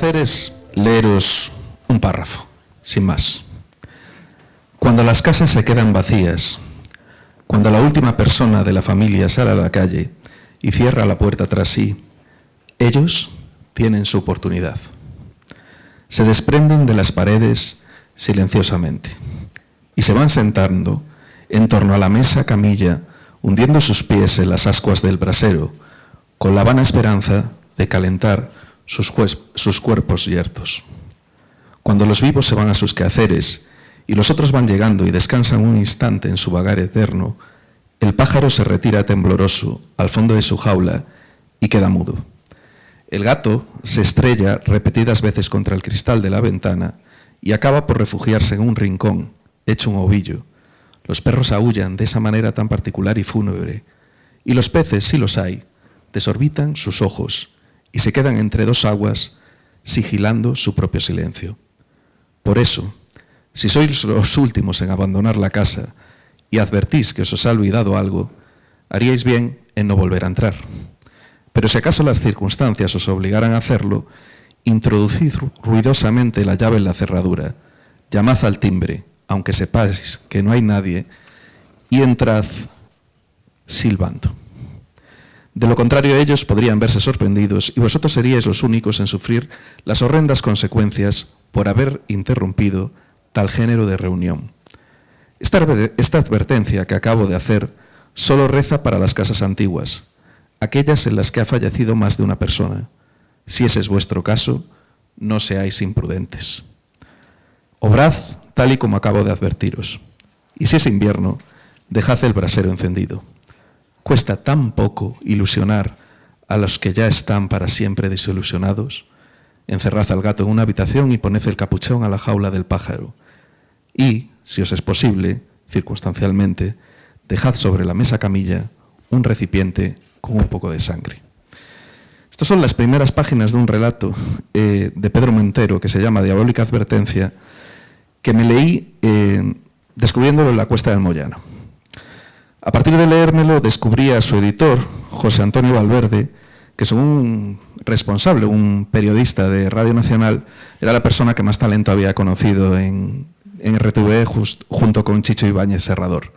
hacer es leeros un párrafo, sin más. Cuando las casas se quedan vacías, cuando la última persona de la familia sale a la calle y cierra la puerta tras sí, ellos tienen su oportunidad. Se desprenden de las paredes silenciosamente y se van sentando en torno a la mesa camilla, hundiendo sus pies en las ascuas del brasero, con la vana esperanza de calentar sus cuerpos yertos. Cuando los vivos se van a sus quehaceres y los otros van llegando y descansan un instante en su vagar eterno, el pájaro se retira tembloroso al fondo de su jaula y queda mudo. El gato se estrella repetidas veces contra el cristal de la ventana y acaba por refugiarse en un rincón, hecho un ovillo. Los perros aúllan de esa manera tan particular y fúnebre, y los peces, si los hay, desorbitan sus ojos y se quedan entre dos aguas, sigilando su propio silencio. Por eso, si sois los últimos en abandonar la casa y advertís que os ha olvidado algo, haríais bien en no volver a entrar. Pero si acaso las circunstancias os obligaran a hacerlo, introducid ruidosamente la llave en la cerradura, llamad al timbre, aunque sepáis que no hay nadie, y entrad silbando. De lo contrario, ellos podrían verse sorprendidos y vosotros seríais los únicos en sufrir las horrendas consecuencias por haber interrumpido tal género de reunión. Esta advertencia que acabo de hacer solo reza para las casas antiguas, aquellas en las que ha fallecido más de una persona. Si ese es vuestro caso, no seáis imprudentes. Obrad tal y como acabo de advertiros, y si es invierno, dejad el brasero encendido. Cuesta tan poco ilusionar a los que ya están para siempre desilusionados. Encerrad al gato en una habitación y poned el capuchón a la jaula del pájaro. Y, si os es posible, circunstancialmente, dejad sobre la mesa camilla un recipiente con un poco de sangre. Estas son las primeras páginas de un relato de Pedro Montero que se llama Diabólica Advertencia, que me leí descubriéndolo en la Cuesta del Moyano. A partir de leérmelo, descubrí a su editor, José Antonio Valverde, que según un responsable, un periodista de Radio Nacional, era la persona que más talento había conocido en RTV junto con Chicho Ibáñez Serrador.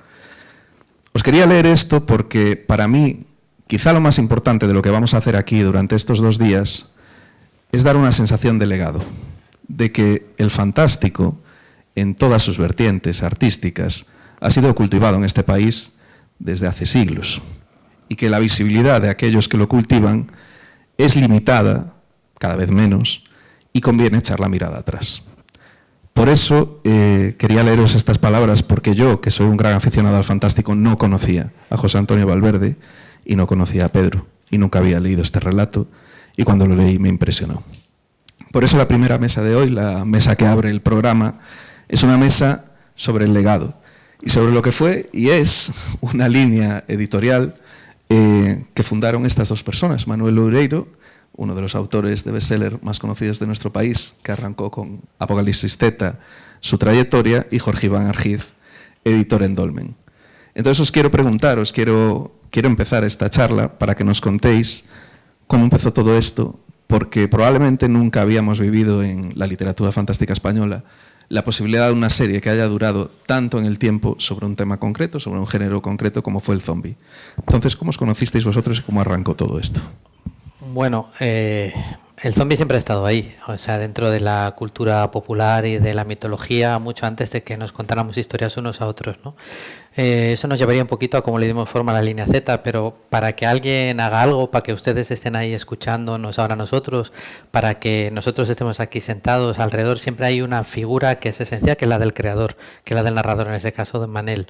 Os quería leer esto porque, para mí, quizá lo más importante de lo que vamos a hacer aquí durante estos 2 días es dar una sensación de legado, de que el fantástico, en todas sus vertientes artísticas, ha sido cultivado en este país desde hace siglos y que la visibilidad de aquellos que lo cultivan es limitada, cada vez menos, y conviene echar la mirada atrás. Por eso quería leeros estas palabras, porque yo, que soy un gran aficionado al fantástico, no conocía a José Antonio Valverde y no conocía a Pedro y nunca había leído este relato, y cuando lo leí me impresionó. Por eso la primera mesa de hoy, la mesa que abre el programa, es una mesa sobre el legado y sobre lo que fue y es una línea editorial que fundaron estas 2 personas, Manuel Loureiro, uno de los autores de bestseller más conocidos de nuestro país, que arrancó con Apocalipsis Z su trayectoria, y Jorge Iván Argiz, editor en Dolmen. Entonces os quiero preguntar, quiero empezar esta charla para que nos contéis cómo empezó todo esto, porque probablemente nunca habíamos vivido en la literatura fantástica española la posibilidad de una serie que haya durado tanto en el tiempo sobre un tema concreto, sobre un género concreto como fue el zombie. Entonces, ¿cómo os conocisteis vosotros y cómo arrancó todo esto? Bueno, el zombie siempre ha estado ahí, o sea, dentro de la cultura popular y de la mitología, mucho antes de que nos contáramos historias unos a otros, ¿no? Eso nos llevaría un poquito a cómo le dimos forma a la línea Z, pero para que alguien haga algo, para que ustedes estén ahí escuchándonos ahora nosotros, para que nosotros estemos aquí sentados alrededor, siempre hay una figura que es esencial, que es la del creador, que es la del narrador, en este caso de Manel.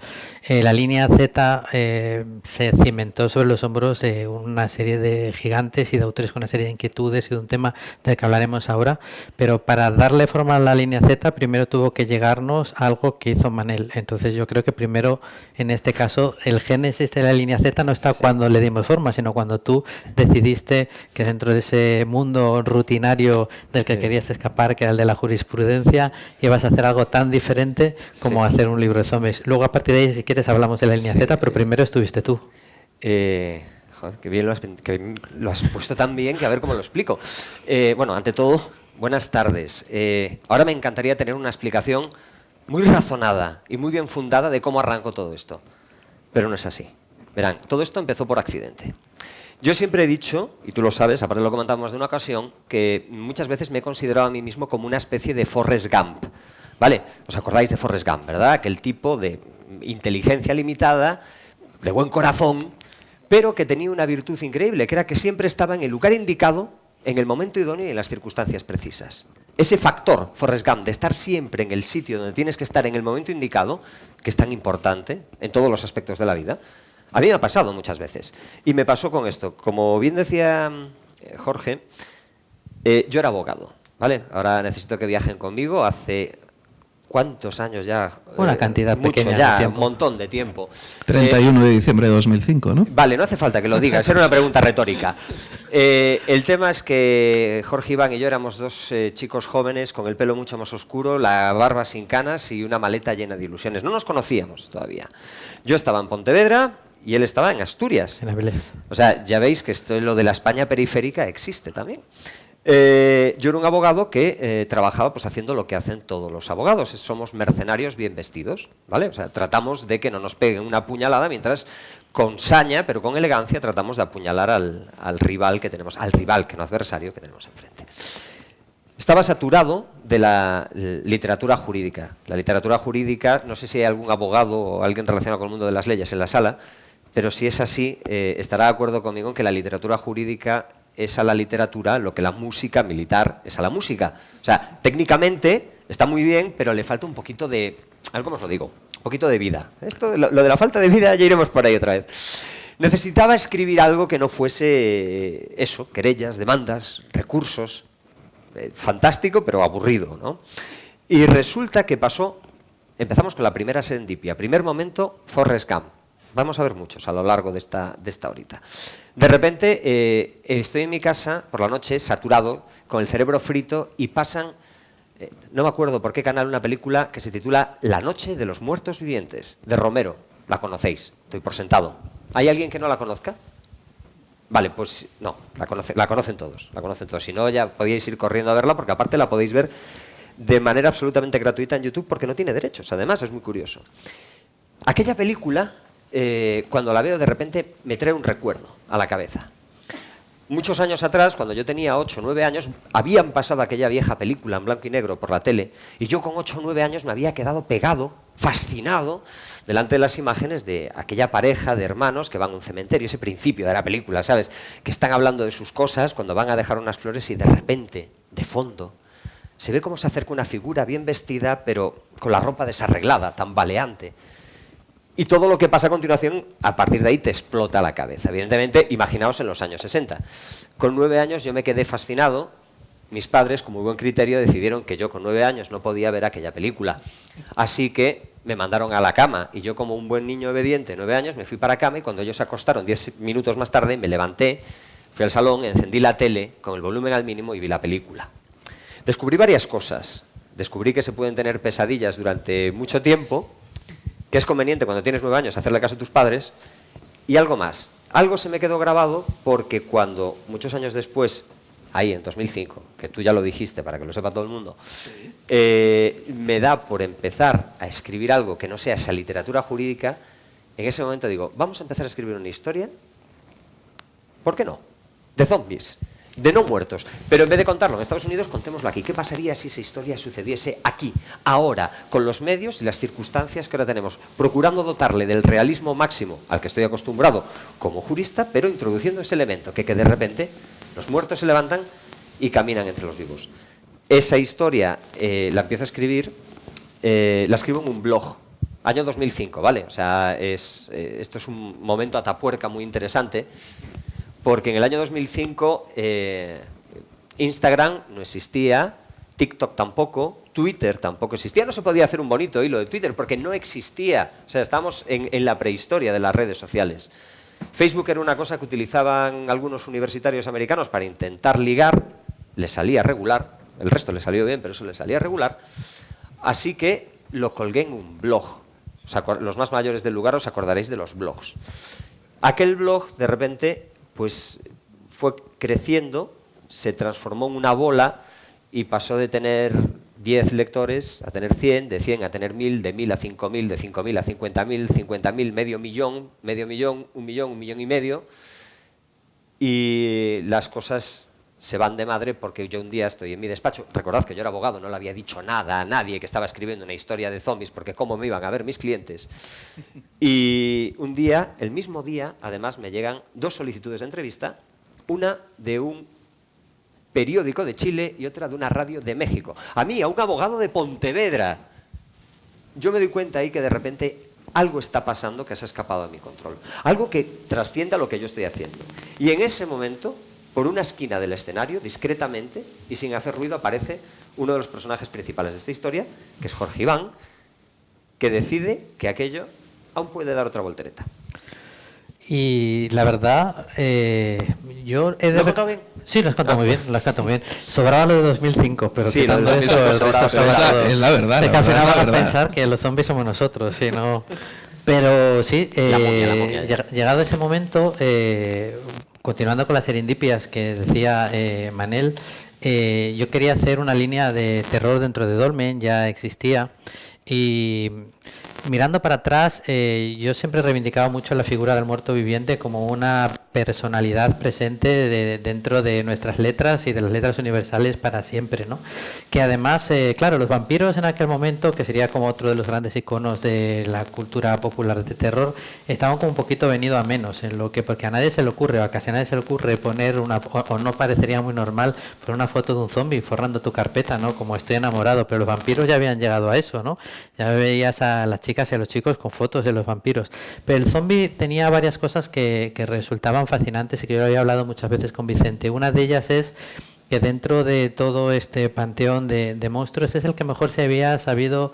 La línea Z se cimentó sobre los hombros de una serie de gigantes y de autores con una serie de inquietudes y de un tema del que hablaremos ahora, pero para darle forma a la línea Z primero tuvo que llegarnos algo que hizo Manel. Entonces yo creo que primero, en este caso, el génesis de la línea Z no está cuando le dimos forma, sino cuando tú decidiste que dentro de ese mundo rutinario del que querías escapar, que era el de la jurisprudencia, ibas a hacer algo tan diferente como hacer un libro de zombies. Luego, a partir de ahí, si quieres, hablamos de la línea Z, pero primero estuviste tú. Joder, que lo has puesto tan bien que a ver cómo lo explico. Bueno, ante todo, buenas tardes. Ahora me encantaría tener una explicación muy razonada y muy bien fundada de cómo arrancó todo esto. Pero no es así. Verán, todo esto empezó por accidente. Yo siempre he dicho, y tú lo sabes, aparte lo comentamos de una ocasión, que muchas veces me he considerado a mí mismo como una especie de Forrest Gump. ¿Vale? ¿Os acordáis de Forrest Gump, verdad? Aquel tipo de inteligencia limitada, de buen corazón, pero que tenía una virtud increíble, que era que siempre estaba en el lugar indicado, en el momento idóneo y en las circunstancias precisas. Ese factor, Forrest Gump, de estar siempre en el sitio donde tienes que estar en el momento indicado, que es tan importante en todos los aspectos de la vida, a mí me ha pasado muchas veces. Y me pasó con esto. Como bien decía Jorge, yo era abogado, ¿vale? Ahora necesito que viajen conmigo. Hace... ¿cuántos años ya? Una cantidad mucho pequeña ya, de tiempo. un montón de tiempo. 31 de diciembre de 2005, ¿no? Vale, no hace falta que lo digas, era una pregunta retórica. El tema es que Jorge, Iván y yo éramos dos chicos jóvenes con el pelo mucho más oscuro, la barba sin canas y una maleta llena de ilusiones. No nos conocíamos todavía. Yo estaba en Pontevedra y él estaba en Asturias. En Avilés. O sea, ya veis que esto, lo de la España periférica existe también. Yo era un abogado que trabajaba pues haciendo lo que hacen todos los abogados. Somos mercenarios bien vestidos, ¿vale? O sea, tratamos de que no nos peguen una puñalada mientras con saña, pero con elegancia, tratamos de apuñalar al rival que tenemos, al rival, que no adversario, que tenemos enfrente. Estaba saturado de la literatura jurídica. La literatura jurídica, no sé si hay algún abogado o alguien relacionado con el mundo de las leyes en la sala, pero si es así, estará de acuerdo conmigo en que la literatura jurídica es a la literatura lo que la música militar es a la música. O sea, técnicamente está muy bien, pero le falta un poquito de... a ver cómo os lo digo, un poquito de vida. Esto, lo de la falta de vida, ya iremos por ahí otra vez. Necesitaba escribir algo que no fuese eso, querellas, demandas, recursos. Fantástico, pero aburrido, ¿no? Y resulta que empezamos con la primera serendipia. Primer momento, Forrest Gump. Vamos a ver muchos a lo largo de esta horita. De repente estoy en mi casa por la noche, saturado, con el cerebro frito, y pasan, no me acuerdo por qué canal, una película que se titula La noche de los muertos vivientes, de Romero. La conocéis, estoy por sentado. ¿Hay alguien que no la conozca? Vale, pues no, la conocen todos. Si no, ya podíais ir corriendo a verla, porque aparte la podéis ver de manera absolutamente gratuita en YouTube, porque no tiene derechos. Además, es muy curioso. Aquella película... cuando la veo, de repente me trae un recuerdo a la cabeza. Muchos años atrás, cuando yo tenía 8 o 9 años, habían pasado aquella vieja película en blanco y negro por la tele, y yo con 8 o 9 años me había quedado pegado, fascinado, delante de las imágenes de aquella pareja de hermanos que van a un cementerio, ese principio de la película, ¿sabes? Que están hablando de sus cosas cuando van a dejar unas flores y de repente, de fondo, se ve cómo se acerca una figura bien vestida, pero con la ropa desarreglada, tambaleante. Y todo lo que pasa a continuación, a partir de ahí te explota la cabeza. Evidentemente, imaginaos en los años 60. Con 9 años yo me quedé fascinado. Mis padres, con muy buen criterio, decidieron que yo con 9 años no podía ver aquella película. Así que me mandaron a la cama. Y yo, como un buen niño obediente, 9 años, me fui para cama, y cuando ellos se acostaron 10 minutos más tarde, me levanté, fui al salón, encendí la tele con el volumen al mínimo y vi la película. Descubrí varias cosas. Descubrí que se pueden tener pesadillas durante mucho tiempo, que es conveniente cuando tienes 9 años hacerle caso a tus padres, y algo más. Algo se me quedó grabado porque cuando, muchos años después, ahí en 2005, que tú ya lo dijiste para que lo sepa todo el mundo, me da por empezar a escribir algo que no sea esa literatura jurídica, en ese momento digo, vamos a empezar a escribir una historia, ¿por qué no? De zombies. De no muertos, pero en vez de contarlo en Estados Unidos, contémoslo aquí. ¿Qué pasaría si esa historia sucediese aquí, ahora, con los medios y las circunstancias que ahora tenemos, procurando dotarle del realismo máximo al que estoy acostumbrado como jurista, pero introduciendo ese elemento, que de repente los muertos se levantan y caminan entre los vivos? Esa historia la empiezo a escribir, la escribo en un blog, año 2005, ¿vale? O sea, esto es un momento atapuerca muy interesante, porque en el año 2005 Instagram no existía, TikTok tampoco, Twitter tampoco existía. No se podía hacer un bonito hilo de Twitter porque no existía. O sea, estamos en la prehistoria de las redes sociales. Facebook era una cosa que utilizaban algunos universitarios americanos para intentar ligar. Les salía regular. El resto les salió bien, pero eso les salía regular. Así que lo colgué en un blog. O sea, los más mayores del lugar os acordaréis de los blogs. Aquel blog, de repente, pues fue creciendo, se transformó en una bola y pasó de tener 10 lectores a tener 100, de 100 a tener 1000, de 1000 a 5000, de 5000 a 50.000, 50.000, medio millón, 1 millón y medio. Y las cosas se van de madre porque yo un día estoy en mi despacho, recordad que yo era abogado, no le había dicho nada a nadie que estaba escribiendo una historia de zombies porque cómo me iban a ver mis clientes. Y un día, el mismo día, además me llegan 2 solicitudes de entrevista, una de un periódico de Chile y otra de una radio de México. A mí, a un abogado de Pontevedra. Yo me doy cuenta ahí que de repente algo está pasando que se ha escapado de mi control. Algo que trascienda lo que yo estoy haciendo. Y en ese momento, por una esquina del escenario, discretamente y sin hacer ruido, aparece uno de los personajes principales de esta historia, que es Jorge Iván, que decide que aquello aún puede dar otra voltereta. Y la verdad, yo he de... ¿Lo he contado bien? Sí, lo has contado muy bien, lo has contado muy bien. Sobraba lo de 2005, pero sí, quitando lo de 2005 eso, el resto sobraba, está pero es la verdad. Es que al final van a verdad. pensar que los zombies somos nosotros, sí, no... Pero sí, La momia. llegado ese momento, continuando con las serendipias que decía Manel, yo quería hacer una línea de terror dentro de Dolmen, ya existía, y mirando para atrás, yo siempre he reivindicado mucho la figura del muerto viviente como una personalidad presente dentro de nuestras letras y de las letras universales para siempre, ¿no? Que además, claro, los vampiros en aquel momento, que sería como otro de los grandes iconos de la cultura popular de terror, estaban como un poquito venido a menos, en lo que, porque a nadie se le ocurre, o a casi a nadie se le ocurre poner una, o no parecería muy normal, poner una foto de un zombie forrando tu carpeta, ¿no? Como estoy enamorado, pero los vampiros ya habían llegado a eso, ¿no? Ya veías a las chicas y a los chicos con fotos de los vampiros. Pero el zombie tenía varias cosas que resultaban fascinantes y que yo había hablado muchas veces con Vicente. Una de ellas es que dentro de todo este panteón de monstruos es el que mejor se había sabido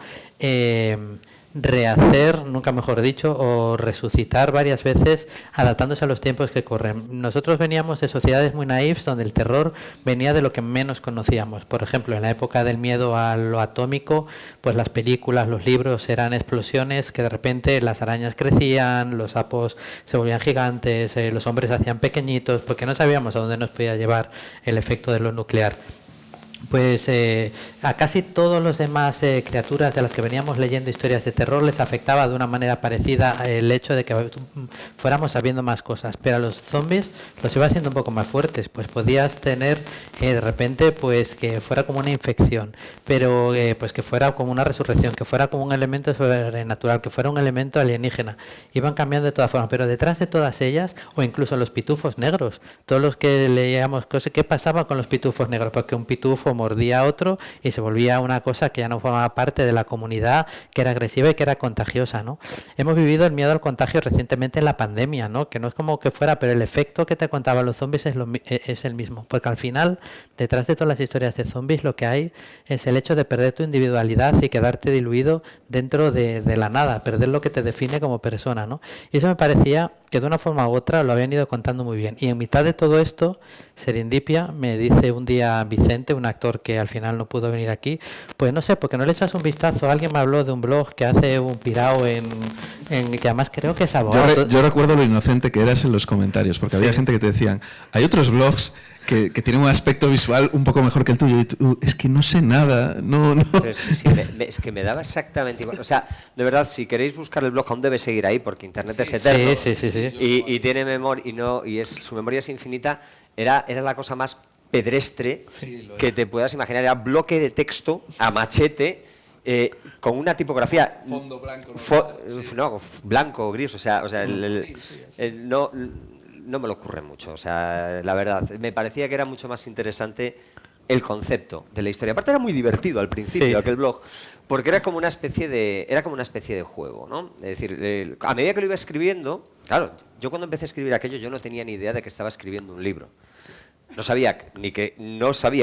rehacer, nunca mejor dicho, o resucitar varias veces adaptándose a los tiempos que corren. Nosotros veníamos de sociedades muy naifs donde el terror venía de lo que menos conocíamos. Por ejemplo, en la época del miedo a lo atómico, pues las películas, los libros eran explosiones que de repente las arañas crecían, los sapos se volvían gigantes, los hombres se hacían pequeñitos, porque no sabíamos a dónde nos podía llevar el efecto de lo nuclear. Pues a casi todos los demás criaturas de las que veníamos leyendo historias de terror les afectaba de una manera parecida el hecho de que fuéramos sabiendo más cosas, pero a los zombies los iba haciendo un poco más fuertes, pues podías tener de repente pues que fuera como una infección, pero pues que fuera como una resurrección, que fuera como un elemento sobrenatural, que fuera un elemento alienígena. Iban cambiando de todas formas, pero detrás de todas ellas, o incluso los pitufos negros, todos los que leíamos cosas, ¿qué pasaba con los pitufos negros? Porque un pitufo mordía a otro y se volvía una cosa que ya no formaba parte de la comunidad, que era agresiva y que era contagiosa, ¿no? Hemos vivido el miedo al contagio recientemente en la pandemia, ¿no? Que no es como que fuera, pero el efecto que te contaban los zombies es el mismo, porque al final, detrás de todas las historias de zombies, lo que hay es el hecho de perder tu individualidad y quedarte diluido dentro de la nada, perder lo que te define como persona, ¿no? Y eso me parecía que de una forma u otra lo habían ido contando muy bien. Y en mitad de todo esto, serendipia, me dice un día Vicente, un actor que al final no pudo venir aquí, pues no sé, porque no le echas un vistazo. Alguien me habló de un blog que hace un pirao que además creo que es abogado. Yo recuerdo lo inocente que eras en los comentarios, porque había gente que te decían, hay otros blogs que tienen un aspecto visual un poco mejor que el tuyo, y tú, es que no sé nada, no. Pero es que me daba exactamente igual. O sea, de verdad, si queréis buscar el blog, aún debe seguir ahí, porque Internet es eterno. Sí. Y tiene memoria, su memoria es infinita. Era la cosa más pedestre que te puedas imaginar. Era bloque de texto a machete, con una tipografía Fondo blanco, blanco o gris, o sea no me lo ocurre mucho, o sea, la verdad, me parecía que era mucho más interesante el concepto de la historia. Aparte era muy divertido al principio aquel blog, porque era como una especie de juego, ¿no? Es decir, a medida que lo iba escribiendo, claro, yo cuando empecé a escribir aquello yo no tenía ni idea de que estaba escribiendo un libro. No sabía que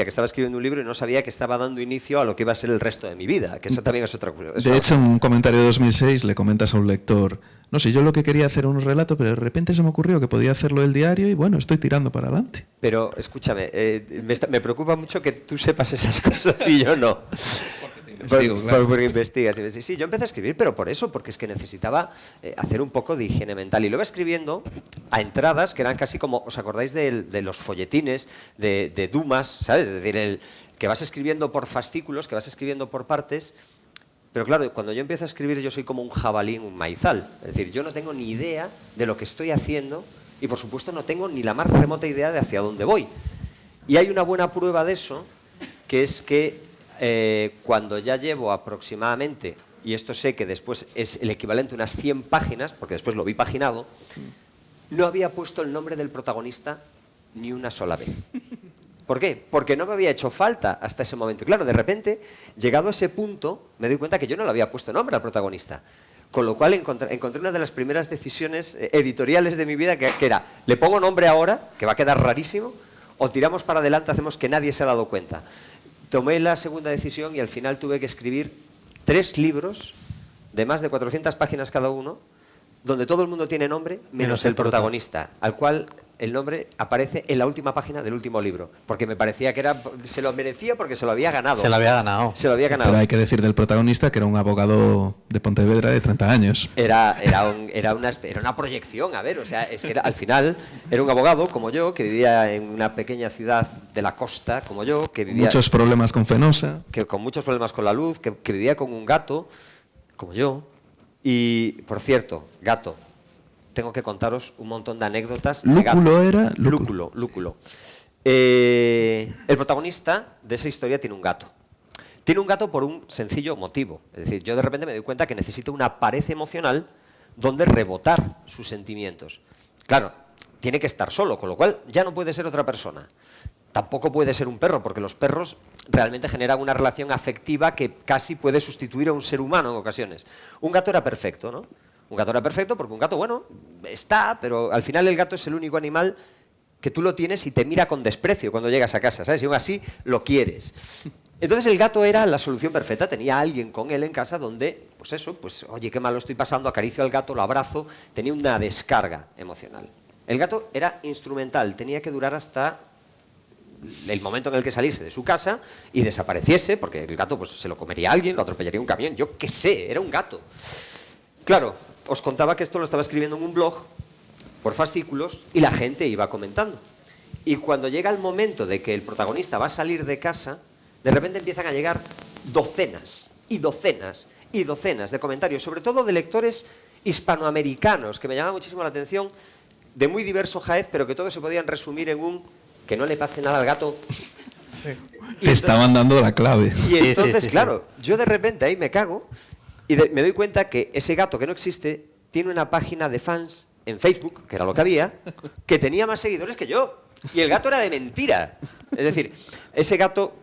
estaba escribiendo un libro y no sabía que estaba dando inicio a lo que iba a ser el resto de mi vida, que eso también es otra cosa. De hecho, en un comentario de 2006 le comentas a un lector, no sé, yo lo que quería hacer era un relato, pero de repente se me ocurrió que podía hacerlo el diario y bueno, estoy tirando para adelante. Pero escúchame, me preocupa mucho que tú sepas esas cosas y yo no. Investigo, claro. Porque investigas. Sí, yo empecé a escribir, pero por eso, porque es que necesitaba hacer un poco de higiene mental. Y lo iba escribiendo a entradas que eran casi como, ¿os acordáis de los folletines de Dumas? ¿Sabes? Es decir, que vas escribiendo por fascículos, que vas escribiendo por partes. Pero claro, cuando yo empiezo a escribir, yo soy como un jabalí en un maizal. Es decir, yo no tengo ni idea de lo que estoy haciendo y, por supuesto, no tengo ni la más remota idea de hacia dónde voy. Y hay una buena prueba de eso, que es que cuando ya llevo aproximadamente, y esto sé que después es el equivalente a unas 100 páginas, porque después lo vi paginado, no había puesto el nombre del protagonista ni una sola vez. ¿Por qué? Porque no me había hecho falta hasta ese momento. Claro, de repente, llegado a ese punto, me doy cuenta que yo no le había puesto nombre al protagonista. Con lo cual encontré una de las primeras decisiones editoriales de mi vida que era, ¿le pongo nombre ahora, que va a quedar rarísimo, o tiramos para adelante, hacemos que nadie se ha dado cuenta? Tomé la segunda decisión y al final tuve que escribir 3 libros de más de 400 páginas cada uno, donde todo el mundo tiene nombre, menos el protagonista, al cual el nombre aparece en la última página del último libro, porque me parecía que se lo merecía porque se lo había ganado. Se lo había ganado. Se lo había ganado. Pero hay que decir del protagonista que era un abogado de Pontevedra de 30 años. Era una proyección, a ver, o sea, es que al final era un abogado como yo, que vivía en una pequeña ciudad de la costa, como yo, que vivía... Muchos problemas con Fenosa. Con muchos problemas con la luz, que vivía con un gato, como yo. Y, por cierto, gato, tengo que contaros un montón de anécdotas. ¿Lúculo era? Lúculo. El protagonista de esa historia tiene un gato. Tiene un gato por un sencillo motivo. Es decir, yo de repente me doy cuenta que necesito una pared emocional donde rebotar sus sentimientos. Claro, tiene que estar solo, con lo cual ya no puede ser otra persona. Tampoco puede ser un perro, porque los perros realmente generan una relación afectiva que casi puede sustituir a un ser humano en ocasiones. Un gato era perfecto, ¿no? Un gato era perfecto porque un gato, bueno, está, pero al final el gato es el único animal que tú lo tienes y te mira con desprecio cuando llegas a casa, ¿sabes? Y aún así lo quieres. Entonces el gato era la solución perfecta. Tenía a alguien con él en casa donde, pues eso, pues oye, qué mal lo estoy pasando, acaricio al gato, lo abrazo, tenía una descarga emocional. El gato era instrumental, tenía que durar hasta el momento en el que saliese de su casa y desapareciese, porque el gato pues se lo comería a alguien, lo atropellaría un camión, yo qué sé, era un gato. Claro, os contaba que esto lo estaba escribiendo en un blog por fascículos y la gente iba comentando. Y cuando llega el momento de que el protagonista va a salir de casa, de repente empiezan a llegar docenas y docenas y docenas de comentarios, sobre todo de lectores hispanoamericanos, que me llama muchísimo la atención, de muy diverso jaez, pero que todos se podían resumir en un que no le pase nada al gato. Sí. Te estaban dando la clave. Y entonces, claro, yo de repente ahí me cago y me doy cuenta que ese gato que no existe tiene una página de fans en Facebook, que era lo que había, que tenía más seguidores que yo. Y el gato era de mentira. Es decir, ese gato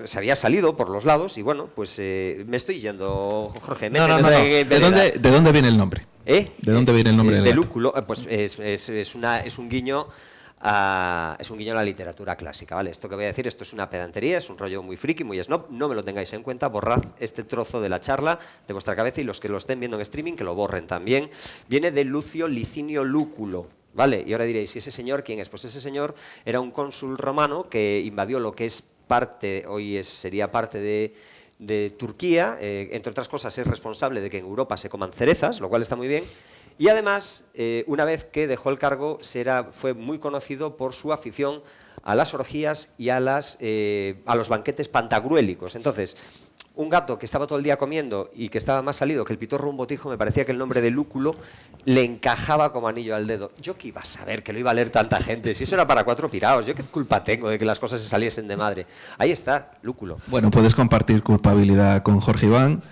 se había salido por los lados y bueno, pues me estoy yendo, Jorge. No. ¿De dónde viene el nombre? ¿De dónde viene el nombre del gato? Lúculo, pues es un guiño a la literatura clásica, ¿vale? Esto que voy a decir, esto es una pedantería, es un rollo muy friki, muy snob, no me lo tengáis en cuenta, borrad este trozo de la charla de vuestra cabeza y los que lo estén viendo en streaming que lo borren también. Viene de Lucio Licinio Lúculo, ¿vale? Y ahora diréis, ¿y ese señor quién es? Pues ese señor era un cónsul romano que invadió lo que es sería parte de Turquía, entre otras cosas es responsable de que en Europa se coman cerezas, lo cual está muy bien. Y además, una vez que dejó el cargo, fue muy conocido por su afición a las orgías y a los banquetes pantagruélicos. Entonces, un gato que estaba todo el día comiendo y que estaba más salido que el pitorro un botijo, me parecía que el nombre de Lúculo le encajaba como anillo al dedo. Yo qué iba a saber que lo iba a leer tanta gente, si eso era para 4 piraos, yo qué culpa tengo de que las cosas se saliesen de madre. Ahí está, Lúculo. Bueno, puedes compartir culpabilidad con Jorge Iván.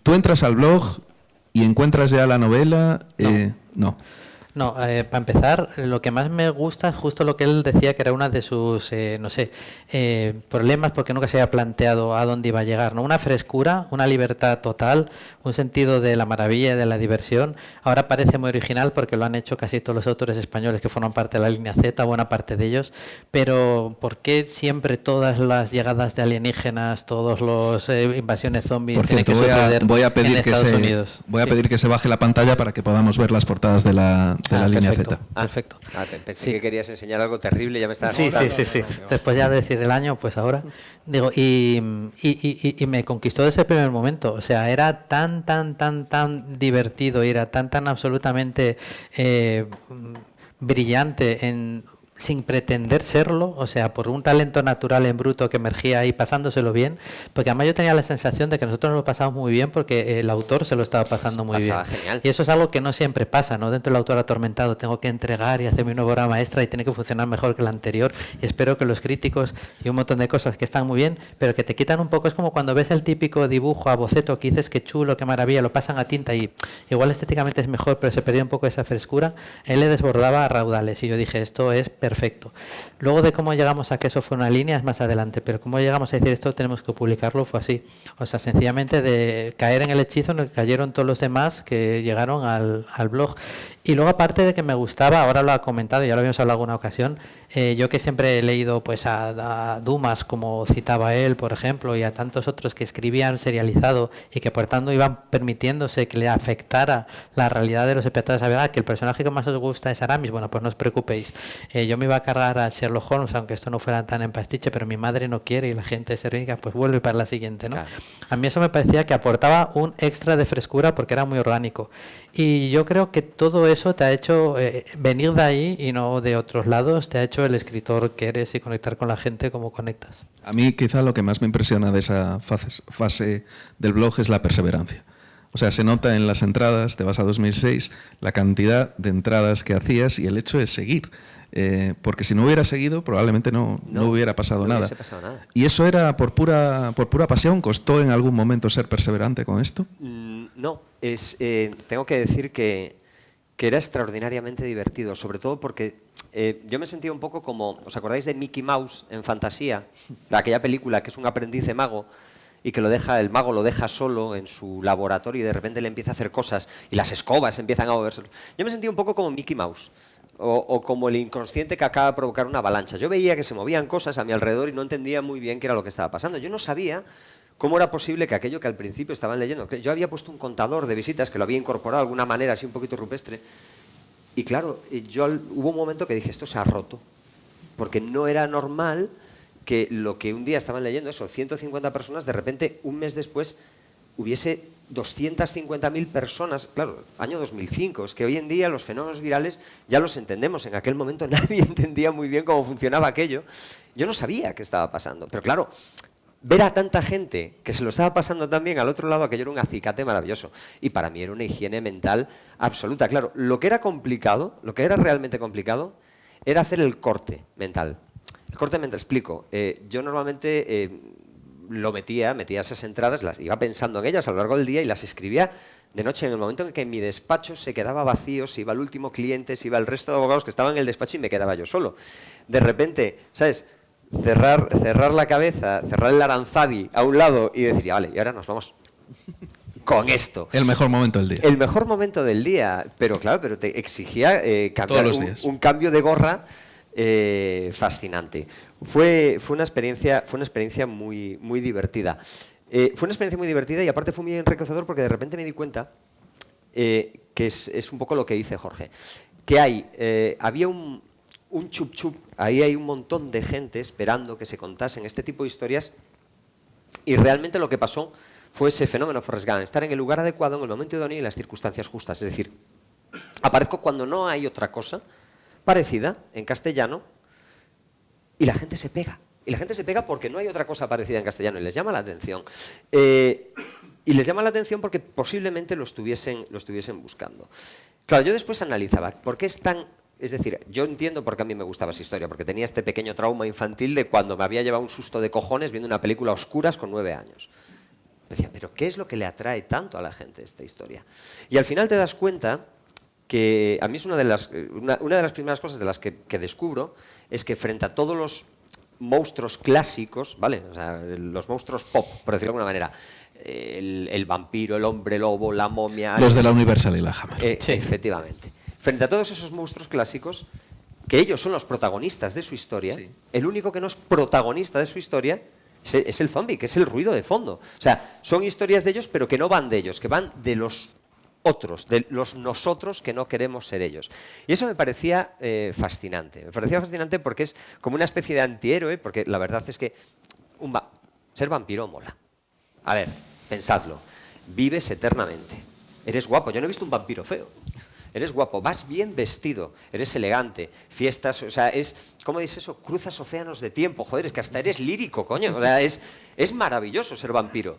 Tú entras al blog y encuentras ya la novela. No. No, para empezar, lo que más me gusta es justo lo que él decía, que era una de sus, problemas, porque nunca se había planteado a dónde iba a llegar, ¿no? Una frescura, una libertad total, un sentido de la maravilla y de la diversión. Ahora parece muy original porque lo han hecho casi todos los autores españoles que forman parte de la línea Z, buena parte de ellos, pero ¿por qué siempre todas las llegadas de alienígenas, todas las invasiones zombies tienen que suceder voy a pedir en Estados Unidos? Voy a pedir que se baje la pantalla para que podamos ver las portadas de la de la línea perfecto, Z. Perfecto. Pensé Sí. que querías enseñar algo terrible, ya me estás Sí, sí. Después ya de decir el año, pues ahora. Digo, y me conquistó desde el primer momento. O sea, era tan divertido y era tan absolutamente brillante sin pretender serlo, o sea, por un talento natural en bruto que emergía ahí pasándoselo bien, porque además yo tenía la sensación de que nosotros nos lo pasamos muy bien porque el autor se lo estaba pasando muy bien. Genial. Y eso es algo que no siempre pasa, ¿no? Dentro del autor atormentado tengo que entregar y hacer mi nueva obra maestra y tiene que funcionar mejor que la anterior, y espero que los críticos y un montón de cosas que están muy bien, pero que te quitan un poco. Es como cuando ves el típico dibujo a boceto que dices que chulo, qué maravilla, lo pasan a tinta y igual estéticamente es mejor, pero se perdía un poco esa frescura. Él le desbordaba a raudales y yo dije, esto es perfecto. Luego de cómo llegamos a que eso fue una línea es más adelante, pero cómo llegamos a decir esto tenemos que publicarlo fue así. O sea, sencillamente de caer en el hechizo en el que cayeron todos los demás que llegaron al blog. Y luego, aparte de que me gustaba, ahora lo ha comentado, ya lo habíamos hablado alguna ocasión, yo que siempre he leído pues a Dumas, como citaba él, por ejemplo, y a tantos otros que escribían serializado y que por tanto iban permitiéndose que le afectara la realidad de los espectadores, a ver, que el personaje que más os gusta es Aramis, bueno, pues no os preocupéis, yo me iba a cargar a Sherlock Holmes, aunque esto no fuera tan en pastiche, pero mi madre no quiere y la gente se ríe, pues vuelve para la siguiente, ¿no? Claro. A mí eso me parecía que aportaba un extra de frescura porque era muy orgánico. Y yo creo que todo eso te ha hecho venir de ahí y no de otros lados, te ha hecho el escritor que eres y conectar con la gente como conectas. A mí quizá lo que más me impresiona de esa fase del blog es la perseverancia. O sea, se nota en las entradas, te vas a 2006, la cantidad de entradas que hacías y el hecho de seguir. Porque si no hubiera seguido, probablemente no hubiera pasado nada. ¿Y eso era por pura pasión? ¿Costó en algún momento ser perseverante con esto? No, tengo que decir que era extraordinariamente divertido, sobre todo porque yo me sentía un poco como, ¿os acordáis de Mickey Mouse en Fantasía? Aquella película que es un aprendiz de mago y que el mago lo deja solo en su laboratorio y de repente le empieza a hacer cosas y las escobas empiezan a moverse. Yo me sentía un poco como Mickey Mouse. O como el inconsciente que acaba de provocar una avalancha. Yo veía que se movían cosas a mi alrededor y no entendía muy bien qué era lo que estaba pasando. Yo no sabía cómo era posible que aquello que al principio estaban leyendo... Yo había puesto un contador de visitas que lo había incorporado de alguna manera así un poquito rupestre. Y claro, hubo un momento que dije, esto se ha roto. Porque no era normal que lo que un día estaban leyendo, eso, 150 personas, de repente, un mes después, hubiese 250.000 personas, claro, año 2005, es que hoy en día los fenómenos virales ya los entendemos, en aquel momento nadie entendía muy bien cómo funcionaba aquello, yo no sabía qué estaba pasando, pero claro, ver a tanta gente que se lo estaba pasando tan bien al otro lado, aquello era un acicate maravilloso, y para mí era una higiene mental absoluta, claro, lo que era complicado, lo que era realmente complicado, era hacer el corte mental. El corte mental, explico, yo normalmente... metía esas entradas, las iba pensando en ellas a lo largo del día y las escribía de noche en el momento en que mi despacho se quedaba vacío, se iba el último cliente, se iba el resto de abogados que estaban en el despacho y me quedaba yo solo. De repente, ¿sabes? Cerrar la cabeza, cerrar el aranzadi a un lado y decir, vale, y ahora nos vamos con esto. El mejor momento del día. El mejor momento del día, pero claro, pero te exigía cambiar un cambio de gorra fascinante. Fue una experiencia muy, muy divertida. Fue una experiencia muy divertida y aparte fue muy enriquecedor porque de repente me di cuenta que es un poco lo que dice Jorge, que había un chup-chup, ahí hay un montón de gente esperando que se contasen este tipo de historias y realmente lo que pasó fue ese fenómeno Forrest Gump, estar en el lugar adecuado, en el momento idóneo y en las circunstancias justas. Es decir, aparezco cuando no hay otra cosa parecida en castellano y la gente se pega. Y la gente se pega porque no hay otra cosa parecida en castellano y les llama la atención. Y les llama la atención porque posiblemente lo estuviesen buscando. Claro, yo después analizaba por qué es tan... Es decir, yo entiendo por qué a mí me gustaba esa historia, porque tenía este pequeño trauma infantil de cuando me había llevado un susto de cojones viendo una película a oscuras con 9 años. Me decía, pero ¿qué es lo que le atrae tanto a la gente esta historia? Y al final te das cuenta que a mí es una de las primeras cosas de las que descubro es que frente a todos los monstruos clásicos, ¿vale? O sea, los monstruos pop, por decirlo de alguna manera, el vampiro, el hombre lobo, la momia... Los de la Universal y la Hammer. Sí. Efectivamente. Frente a todos esos monstruos clásicos, que ellos son los protagonistas de su historia, sí. El único que no es protagonista de su historia es el zombie, que es el ruido de fondo. O sea, son historias de ellos, pero que no van de ellos, que van de los otros, de los nosotros que no queremos ser ellos. Y eso me parecía fascinante. Me parecía fascinante porque es como una especie de antihéroe, porque la verdad es que ser vampiro mola. A ver, pensadlo. Vives eternamente. Eres guapo. Yo no he visto un vampiro feo. Eres guapo, vas bien vestido, eres elegante, fiestas, o sea, ¿cómo dices eso? Cruzas océanos de tiempo, joder, es que hasta eres lírico, coño. O sea, es maravilloso ser vampiro.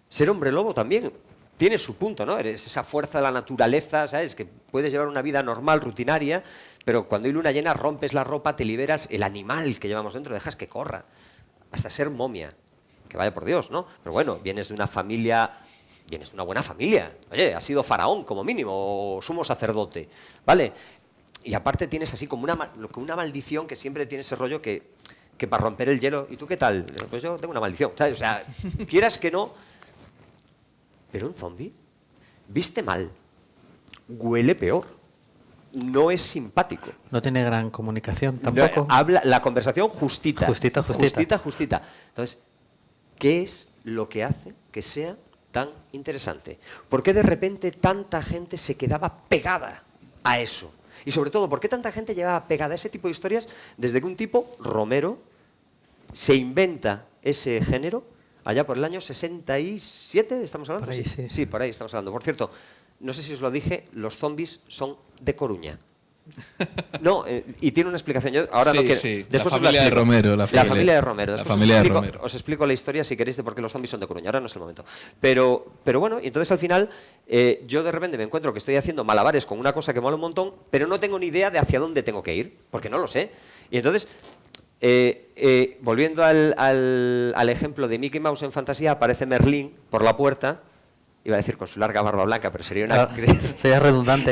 Ser hombre lobo también tiene su punto, ¿no? Eres esa fuerza de la naturaleza, ¿sabes? Que puedes llevar una vida normal, rutinaria, pero cuando hay luna llena rompes la ropa, te liberas, el animal que llevamos dentro dejas que corra. Hasta ser momia, que vaya por Dios, ¿no? Pero bueno, vienes de una familia... Vienes de una buena familia. Oye, has sido faraón como mínimo, o sumo sacerdote, ¿vale? Y aparte tienes así como una maldición que siempre tiene ese rollo que para romper el hielo... ¿Y tú qué tal? Pues yo tengo una maldición, ¿sabes? O sea, quieras que no... Pero un zombi viste mal, huele peor, no es simpático. No tiene gran comunicación tampoco. No, habla la conversación justita. Justita. Entonces, ¿qué es lo que hace que sea tan interesante? ¿Por qué de repente tanta gente se quedaba pegada a eso? Y sobre todo, ¿por qué tanta gente llevaba pegada a ese tipo de historias desde que un tipo, Romero, se inventa ese género allá por el año 67, ¿estamos hablando? Por ahí, sí. Sí, por ahí estamos hablando. Por cierto, no sé si os lo dije, los zombies son de Coruña. No, y tiene una explicación. Yo ahora no quiero. Sí. Después La familia de Romero. La familia de Romero. La familia de Romero. Os explico la historia si queréis de por qué los zombies son de Coruña. Ahora no es el momento. Pero bueno, y entonces al final yo de repente me encuentro que estoy haciendo malabares con una cosa que mola un montón, pero no tengo ni idea de hacia dónde tengo que ir, porque no lo sé. Y entonces, volviendo al ejemplo de Mickey Mouse en fantasía, aparece Merlín por la puerta. Iba a decir con su larga barba blanca, pero sería una... Sería redundante.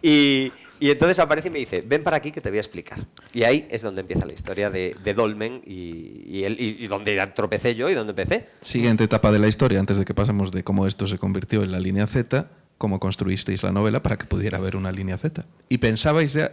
Y entonces aparece y me dice, ven para aquí que te voy a explicar. Y ahí es donde empieza la historia de Dolmen y donde tropecé yo y donde empecé. Siguiente etapa de la historia, antes de que pasemos de cómo esto se convirtió en la línea Z, cómo construisteis la novela para que pudiera haber una línea Z. ¿Y pensabais ya,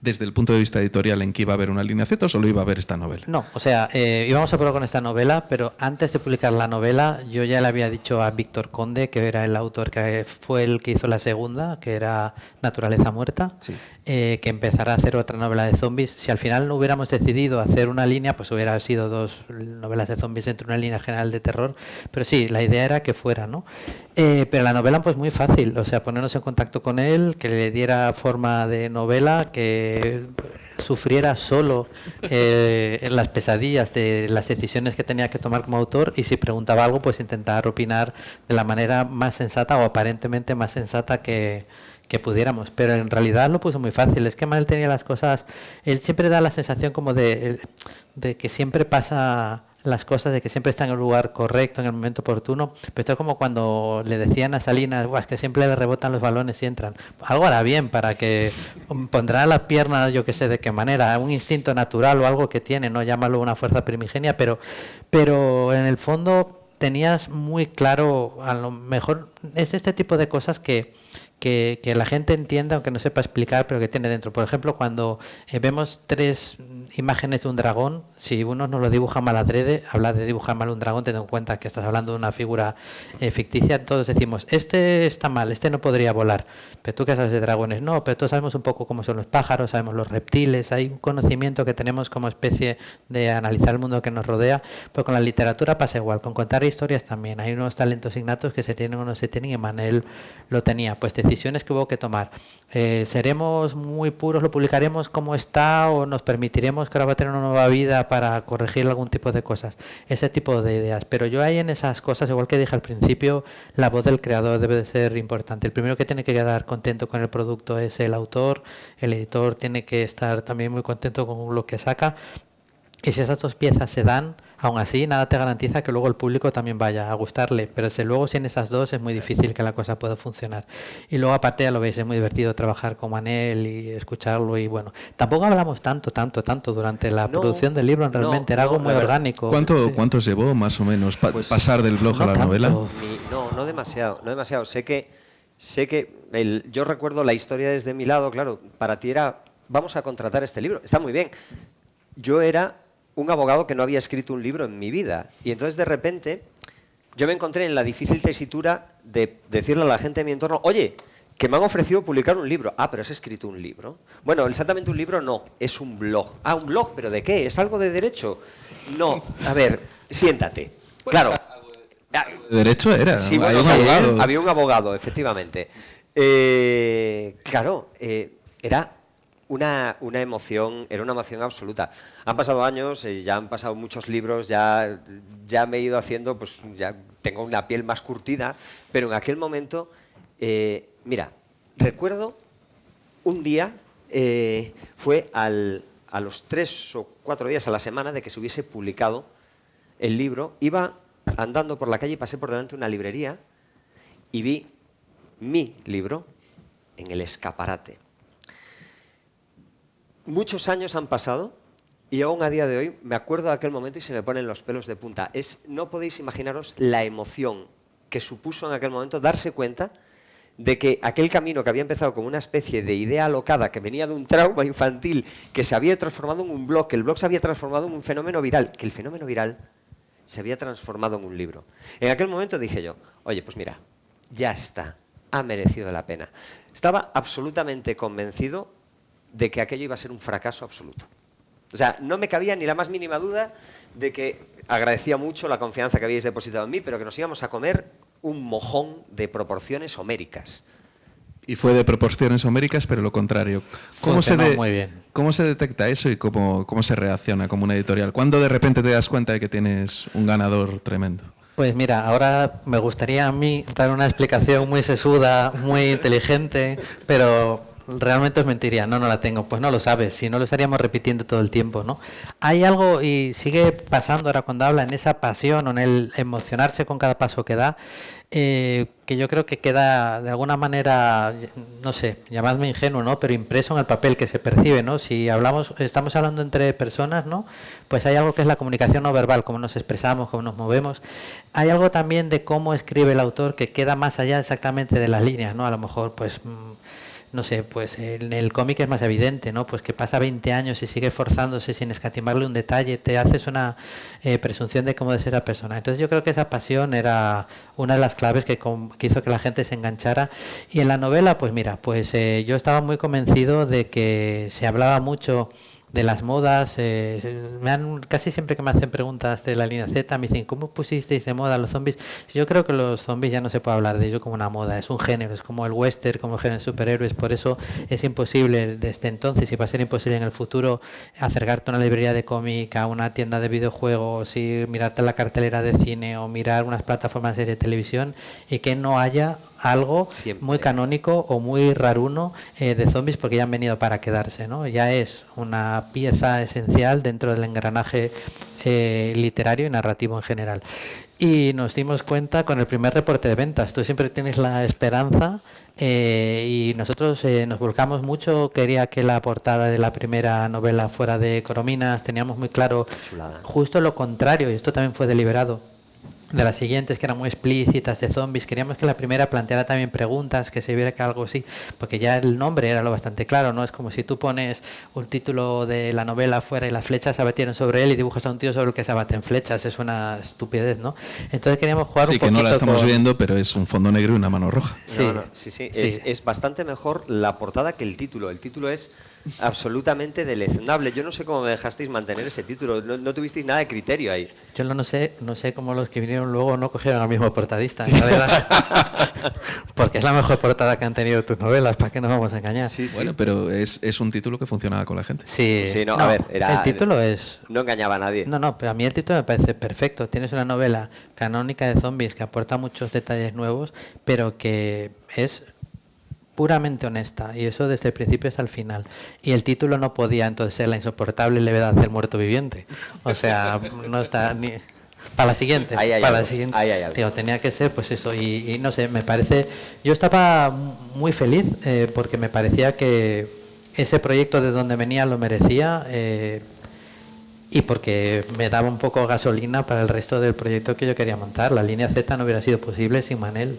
desde el punto de vista editorial, en que iba a haber una línea Z o solo iba a haber esta novela? No, o sea, íbamos a probar con esta novela, pero antes de publicar la novela, yo ya le había dicho a Víctor Conde, que era el autor que fue el que hizo la segunda, que era Naturaleza Muerta, Sí. Que empezara a hacer otra novela de zombies. Si al final no hubiéramos decidido hacer una línea, pues hubiera sido 2 novelas de zombies dentro de una línea general de terror. Pero sí, la idea era que fuera, ¿no? Pero la novela, pues muy fácil. O sea, ponernos en contacto con él, que le diera forma de novela, que sufriera solo en las pesadillas de las decisiones que tenía que tomar como autor, y si preguntaba algo, pues intentar opinar de la manera más sensata o aparentemente más sensata que pudiéramos. Pero en realidad lo puso muy fácil. Es que Manuel tenía las cosas... Él siempre da la sensación como de que siempre pasa las cosas, de que siempre está en el lugar correcto, en el momento oportuno. Pero esto es como cuando le decían a Salinas, es que siempre le rebotan los balones y entran. Algo hará bien para que pondrá las piernas, yo qué sé de qué manera, un instinto natural o algo que tiene, no llámalo una fuerza primigenia, pero en el fondo tenías muy claro, a lo mejor es este tipo de cosas que la gente entienda, aunque no sepa explicar, pero que tiene dentro. Por ejemplo, cuando vemos 3 imágenes de un dragón, si uno no lo dibuja mal adrede, habla de dibujar mal un dragón, teniendo en cuenta que estás hablando de una figura ficticia, todos decimos, este está mal, este no podría volar. Pero tú que sabes de dragones, no, pero todos sabemos un poco cómo son los pájaros, sabemos los reptiles, hay un conocimiento que tenemos como especie de analizar el mundo que nos rodea. Pues con la literatura pasa igual, con contar historias también. Hay unos talentos innatos que se tienen o no se tienen, y Manel lo tenía. Pues decisiones que hubo que tomar. ¿Seremos muy puros, lo publicaremos como está, o nos permitiremos que ahora va a tener una nueva vida para corregir algún tipo de cosas? Ese tipo de ideas. Pero yo ahí en esas cosas, igual que dije al principio, la voz del creador debe de ser importante. El primero que tiene que quedar contento con el producto es el autor, el editor tiene que estar también muy contento con lo que saca. Y si esas 2 piezas se dan, aún así nada te garantiza que luego el público también vaya a gustarle, pero desde luego sin esas 2 es muy difícil que la cosa pueda funcionar. Y luego aparte ya lo veis, es muy divertido trabajar con Manel y escucharlo, y bueno, tampoco hablamos tanto durante la producción del libro, realmente era algo muy orgánico. ¿Cuánto os llevó más o menos pasar del blog a la novela? No demasiado. Sé que yo recuerdo la historia desde mi lado, claro, para ti era, vamos a contratar este libro, está muy bien. Yo era un abogado que no había escrito un libro en mi vida, y entonces de repente yo me encontré en la difícil tesitura de decirle a la gente de mi entorno, oye, que me han ofrecido publicar un libro. Ah, pero has escrito un libro. Bueno, exactamente un libro no, es un blog. Ah, un blog, ¿pero de qué? ¿Es algo de derecho? No, a ver, siéntate. Claro. De derecho era, Sí, hay bueno, un abogado. había un abogado, efectivamente. Claro, era una emoción, era una emoción absoluta. Han pasado años, ya han pasado muchos libros, ya me he ido haciendo, pues ya tengo una piel más curtida, pero en aquel momento, mira, recuerdo un día, fue a los 3 o 4 días a la semana de que se hubiese publicado el libro, iba andando por la calle y pasé por delante de una librería y vi mi libro en el escaparate. Muchos años han pasado y aún a día de hoy me acuerdo de aquel momento y se me ponen los pelos de punta. No podéis imaginaros la emoción que supuso en aquel momento darse cuenta de que aquel camino que había empezado como una especie de idea alocada que venía de un trauma infantil, que se había transformado en un blog, que el blog se había transformado en un fenómeno viral, que el fenómeno viral se había transformado en un libro. En aquel momento dije yo, oye, pues mira, ya está, ha merecido la pena. Estaba absolutamente convencido de que aquello iba a ser un fracaso absoluto. O sea, no me cabía ni la más mínima duda de que agradecía mucho la confianza que habíais depositado en mí, pero que nos íbamos a comer un mojón de proporciones homéricas. Y fue de proporciones homéricas, pero lo contrario. Muy bien. ¿Cómo se detecta eso y cómo se reacciona como una editorial? ¿Cuándo de repente te das cuenta de que tienes un ganador tremendo? Pues mira, ahora me gustaría a mí dar una explicación muy sesuda, muy inteligente, pero realmente os mentiría, no la tengo. Pues no lo sabes, si no lo estaríamos repitiendo todo el tiempo, ¿no? Hay algo, y sigue pasando ahora cuando habla, en esa pasión o en el emocionarse con cada paso que da, que yo creo que queda de alguna manera, no sé, llamadme ingenuo, ¿no? Pero impreso en el papel que se percibe, ¿no? Si estamos hablando entre personas, ¿no? Pues hay algo que es la comunicación no verbal, cómo nos expresamos, cómo nos movemos. Hay algo también de cómo escribe el autor que queda más allá exactamente de las líneas, ¿no? A lo mejor, pues no sé, pues en el cómic es más evidente, ¿no? Pues que pasa 20 años y sigue esforzándose sin escatimarle un detalle, te haces una presunción de cómo debe ser la persona. Entonces yo creo que esa pasión era una de las claves que hizo que la gente se enganchara. Y en la novela, pues mira, pues yo estaba muy convencido de que se hablaba mucho de las modas, casi siempre que me hacen preguntas de la línea Z me dicen, ¿cómo pusisteis de moda los zombies? Yo creo que los zombies ya no se puede hablar de ello como una moda, es un género, es como el western, como el género de superhéroes, por eso es imposible desde entonces y va a ser imposible en el futuro acercarte a una librería de cómic, a una tienda de videojuegos y mirarte la cartelera de cine o mirar unas plataformas de televisión y que no haya algo siempre muy canónico o muy raruno de zombies porque ya han venido para quedarse, ¿no? Ya es una pieza esencial dentro del engranaje literario y narrativo en general. Y nos dimos cuenta con el primer reporte de ventas. Tú siempre tienes la esperanza y nosotros nos volcamos mucho. Quería que la portada de la primera novela fuera de Corominas. Teníamos muy claro justo lo contrario y esto también fue deliberado. De las siguientes, que eran muy explícitas, de zombies, queríamos que la primera planteara también preguntas, que se viera que algo así, porque ya el nombre era lo bastante claro, ¿no? Es como si tú pones un título de la novela fuera y las flechas se abatieron sobre él y dibujas a un tío sobre el que se abaten flechas, es una estupidez, ¿no? Entonces queríamos jugar un poquito. Sí, que no la estamos viendo, pero es un fondo negro y una mano roja. Sí, sí. Es bastante mejor la portada que el título. El título es absolutamente deleznable. Yo no sé cómo me dejasteis mantener ese título, no tuvisteis nada de criterio ahí. Yo no sé cómo los que vinieron luego no cogieron al mismo portadista, en realidad. Porque es la mejor portada que han tenido tus novelas, ¿para qué nos vamos a engañar? Sí. Bueno, pero es un título que funcionaba con la gente. Sí, a ver, el título es... No engañaba a nadie. No, pero a mí el título me parece perfecto. Tienes una novela canónica de zombies que aporta muchos detalles nuevos, pero que es puramente honesta, y eso desde el principio hasta el final. Y el título no podía entonces ser La insoportable levedad del muerto viviente. O sea, no está ni... Para la siguiente, Digo, tenía que ser pues eso, y no sé, me parece... Yo estaba muy feliz porque me parecía que ese proyecto de donde venía lo merecía y porque me daba un poco gasolina para el resto del proyecto que yo quería montar. La línea Z no hubiera sido posible sin Manel.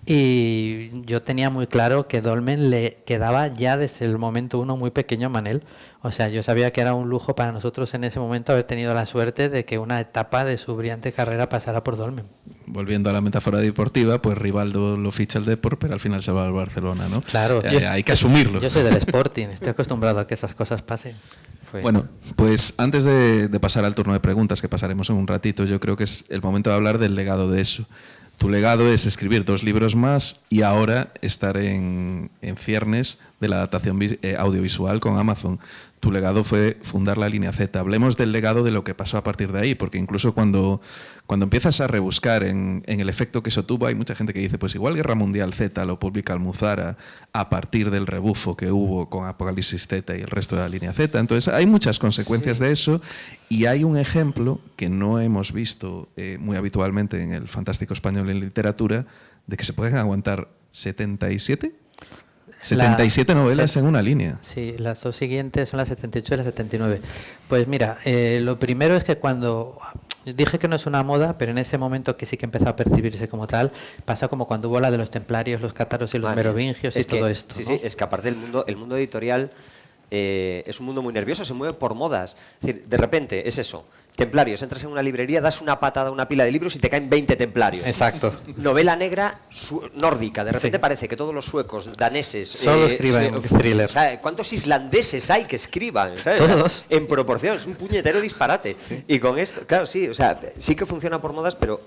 Y yo tenía muy claro que Dolmen le quedaba ya desde el momento uno muy pequeño a Manel. O sea, yo sabía que era un lujo para nosotros en ese momento haber tenido la suerte de que una etapa de su brillante carrera pasara por Dolmen. Volviendo a la metáfora deportiva, pues Rivaldo lo ficha el Depor, pero al final se va al Barcelona, ¿no? Claro. Hay que asumirlo. Yo soy del Sporting, estoy acostumbrado a que esas cosas pasen. Bueno, pues antes de pasar al turno de preguntas, que pasaremos en un ratito, yo creo que es el momento de hablar del legado de eso. Tu legado es escribir 2 libros más y ahora estar en ciernes de la adaptación audiovisual con Amazon. Tu legado fue fundar la Línea Z. Hablemos del legado de lo que pasó a partir de ahí, porque incluso cuando empiezas a rebuscar en el efecto que eso tuvo, hay mucha gente que dice, pues igual Guerra Mundial Z lo publica Almuzara a partir del rebufo que hubo con Apocalipsis Z y el resto de la Línea Z. Entonces hay muchas consecuencias de eso, y hay un ejemplo que no hemos visto muy habitualmente en el fantástico español en literatura, de que se pueden aguantar 77 novelas en una línea. Sí, las 2 siguientes son la 78 y la 79. Pues mira, lo primero es que cuando dije que no es una moda, pero en ese momento que sí que empezó a percibirse como tal, pasa como cuando hubo la de los templarios, los cátaros y los merovingios y todo esto. Sí, ¿no? sí, es que aparte el mundo editorial es un mundo muy nervioso, se mueve por modas. Es decir, de repente es eso. Templarios, entras en una librería, das una patada a una pila de libros y te caen 20 templarios. Exacto. Novela negra nórdica, de repente parece que todos los suecos, daneses... Solo escriben thriller. O sea, ¿cuántos islandeses hay que escriban? ¿Sabes? Todos. En proporción, es un puñetero disparate. Y con esto, claro, sí, o sea, sí que funciona por modas, pero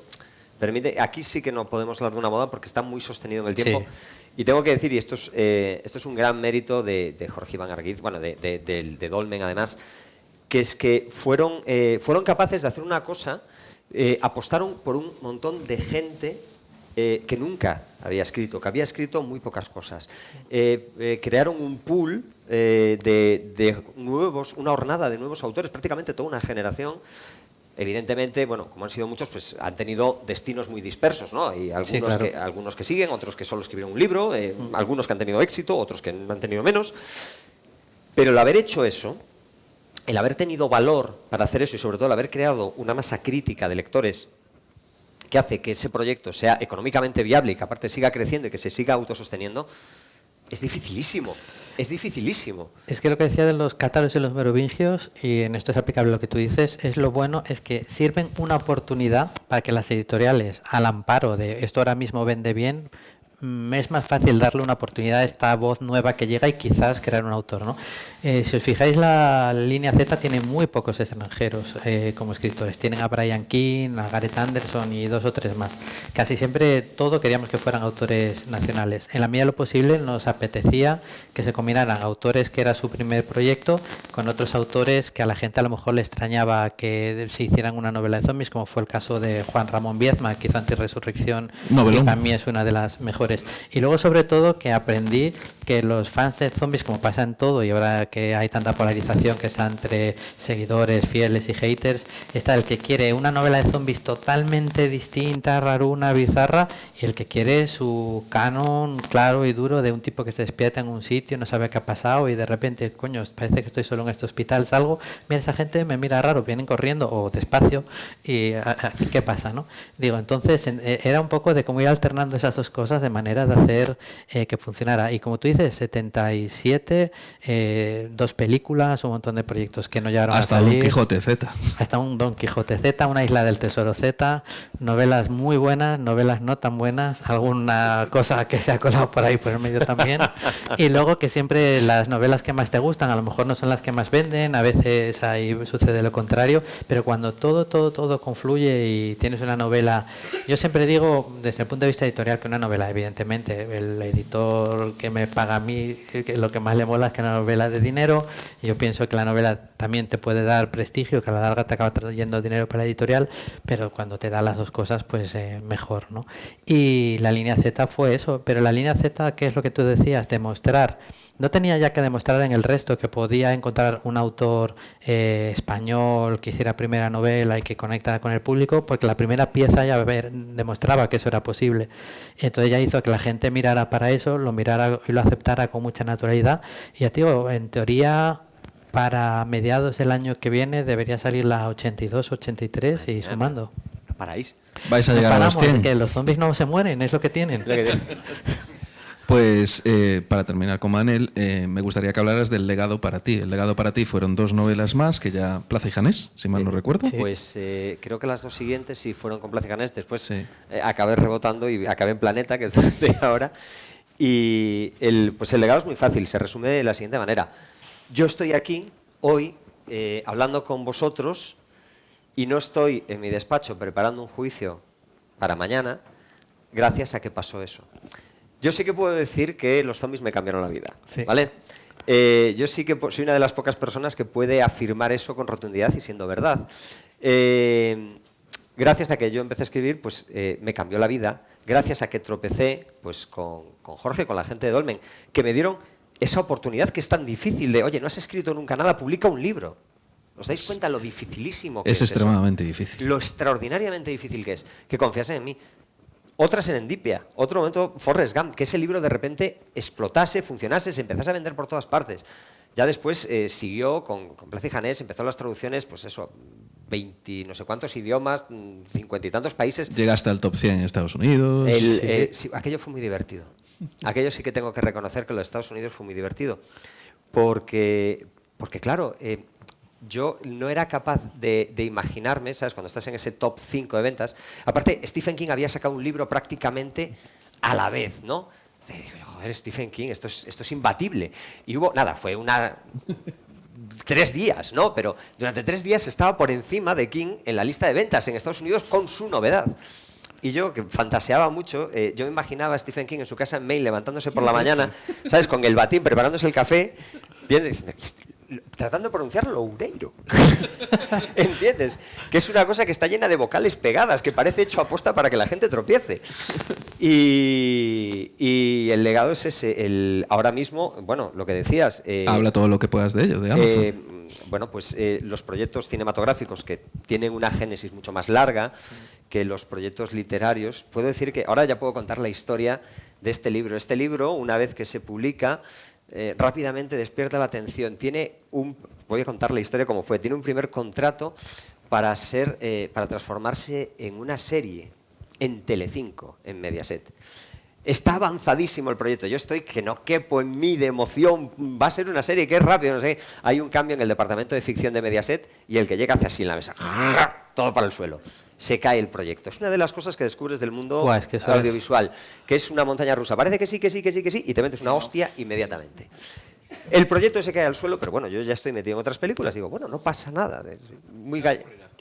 aquí sí que no podemos hablar de una moda porque está muy sostenido en el tiempo. Sí. Y tengo que decir, y esto es un gran mérito de Jorge Iván Arguiz, bueno, de Dolmen además, que es que fueron capaces de hacer una cosa, apostaron por un montón de gente que nunca había escrito, que había escrito muy pocas cosas. Crearon un pool de nuevos, una hornada de nuevos autores, prácticamente toda una generación. Evidentemente, bueno, como han sido muchos, pues han tenido destinos muy dispersos, ¿no? Hay algunos que siguen, otros que solo escribieron un libro, algunos que han tenido éxito, otros que han tenido menos. Pero el haber hecho eso, el haber tenido valor para hacer eso y sobre todo el haber creado una masa crítica de lectores que hace que ese proyecto sea económicamente viable y que aparte siga creciendo y que se siga autososteniendo, es dificilísimo. Es dificilísimo. Es que lo que decía de los cátaros y los merovingios, y en esto es aplicable lo que tú dices, es lo bueno, es que sirven una oportunidad para que las editoriales, al amparo de esto ahora mismo vende bien, es más fácil darle una oportunidad a esta voz nueva que llega y quizás crear un autor, ¿no? Si os fijáis, la Línea Z tiene muy pocos extranjeros como escritores. Tienen a Brian King, a Gareth Anderson y 2 o 3 más. Casi siempre todo queríamos que fueran autores nacionales. En la medida de lo posible nos apetecía que se combinaran autores que era su primer proyecto con otros autores que a la gente a lo mejor le extrañaba que se hicieran una novela de zombies, como fue el caso de Juan Ramón Viezma, que hizo Antirresurrección, que para mí es una de las mejores. Y luego, sobre todo, que aprendí que los fans de zombies, como pasa en todo, y ahora que hay tanta polarización que está entre seguidores, fieles y haters, está el que quiere una novela de zombies totalmente distinta, raruna, bizarra, y el que quiere su canon claro y duro de un tipo que se despierta en un sitio, no sabe qué ha pasado y de repente, coño, parece que estoy solo en este hospital, salgo, mira, esa gente me mira raro, vienen corriendo o despacio y ¿qué pasa, no? Digo, entonces era un poco de cómo ir alternando esas dos cosas de manera de hacer que funcionara. Y como tú dices, 77, 2 películas, un montón de proyectos que no llegaron hasta a salir. Don Quijote Z. Hasta un Don Quijote Z, una Isla del Tesoro Z, novelas muy buenas, novelas no tan buenas, alguna cosa que se ha colado por ahí por el medio también. Y luego que siempre las novelas que más te gustan a lo mejor no son las que más venden, a veces ahí sucede lo contrario, pero cuando todo confluye y tienes una novela, yo siempre digo desde el punto de vista editorial que una novela, evidentemente, el editor que me paga a mí, que lo que más le mola es que una novela de dinero. Yo pienso que la novela también te puede dar prestigio, que a la larga te acaba trayendo dinero para la editorial, pero cuando te da las dos cosas, pues mejor, ¿no? Y la Línea Z fue eso, pero la Línea Z, ¿qué es lo que tú decías? Demostrar. No tenía ya que demostrar en el resto que podía encontrar un autor español que hiciera primera novela y que conectara con el público, porque la primera pieza ya demostraba que eso era posible. Entonces ya hizo que la gente mirara para eso, lo mirara y lo aceptara con mucha naturalidad. Y ya digo, en teoría, para mediados del año que viene debería salir la 82, 83 y sumando. No paráis. Vais a No llegar a los paramos, 100. que los zombies no se mueren, es lo que tienen. Pues para terminar con Manel, me gustaría que hablaras del legado para ti. El legado para ti fueron 2 novelas más, que ya Plaza y Janés, si mal no recuerdo. Sí. Pues creo que las 2 siguientes sí fueron con Plaza y Janés. Después Sí. Acabé rebotando y acabé en Planeta, que es donde estoy ahora. Y pues el legado es muy fácil, se resume de la siguiente manera. Yo estoy aquí hoy hablando con vosotros y no estoy en mi despacho preparando un juicio para mañana gracias a que pasó eso. Yo sí que puedo decir que los zombies me cambiaron la vida, Sí. ¿vale? Yo sí que soy una de las pocas personas que puede afirmar eso con rotundidad y siendo verdad. Gracias a que yo empecé a escribir, pues me cambió la vida. Gracias a que tropecé pues, con Jorge, con la gente de Dolmen, que me dieron esa oportunidad que es tan difícil de, oye, no has escrito nunca nada, publica un libro. ¿Os dais cuenta lo dificilísimo que es eso? extremadamente difícil. Lo extraordinariamente difícil que es, que confiasen en mí. Otra Serendipia, otro momento Forrest Gump, que ese libro de repente explotase, funcionase, se empezase a vender por todas partes. Ya después siguió con Plaza y Janés, empezó las traducciones, pues eso, 20 no sé cuántos idiomas, 50 y tantos países. Llegaste al top 100 en Estados Unidos. Sí, aquello fue muy divertido. Aquello sí que tengo que reconocer que los Estados Unidos fue muy divertido. Porque claro, yo no era capaz de imaginarme, ¿sabes? Cuando estás en ese top 5 de ventas. Aparte, Stephen King había sacado un libro prácticamente a la vez, ¿no? Y digo, joder, Stephen King, esto es imbatible. Y hubo, nada, fue 3 días, ¿no? Pero durante 3 días estaba por encima de King en la lista de ventas en Estados Unidos con su novedad. Y yo, que fantaseaba mucho, yo me imaginaba a Stephen King en su casa en Maine levantándose por la mañana, ¿sabes? Con el batín, preparándose el café, viendo y diciendo, tratando de pronunciar Loureiro. ¿Entiendes? Que es una cosa que está llena de vocales pegadas, que parece hecho aposta para que la gente tropiece. Y el legado es ese. Ahora mismo, bueno, lo que decías... Habla todo lo que puedas de ello, de Amazon. Bueno, pues los proyectos cinematográficos que tienen una génesis mucho más larga que los proyectos literarios. Puedo decir que ahora ya puedo contar la historia de este libro. Este libro, una vez que se publica, rápidamente despierta la atención. Voy a contar la historia como fue. Tiene un primer contrato para transformarse en una serie en Telecinco, en Mediaset. Está avanzadísimo el proyecto. Yo estoy que no quepo en mí de emoción. Va a ser una serie que es rápido, no sé. Hay un cambio en el departamento de ficción de Mediaset y el que llega hace así en la mesa. Todo para el suelo. Se cae el proyecto. Es una de las cosas que descubres del mundo audiovisual, que es una montaña rusa. Parece que sí, y te metes una hostia inmediatamente. El proyecto se cae al suelo, pero bueno, yo ya estoy metido en otras películas. Digo, bueno, no pasa nada.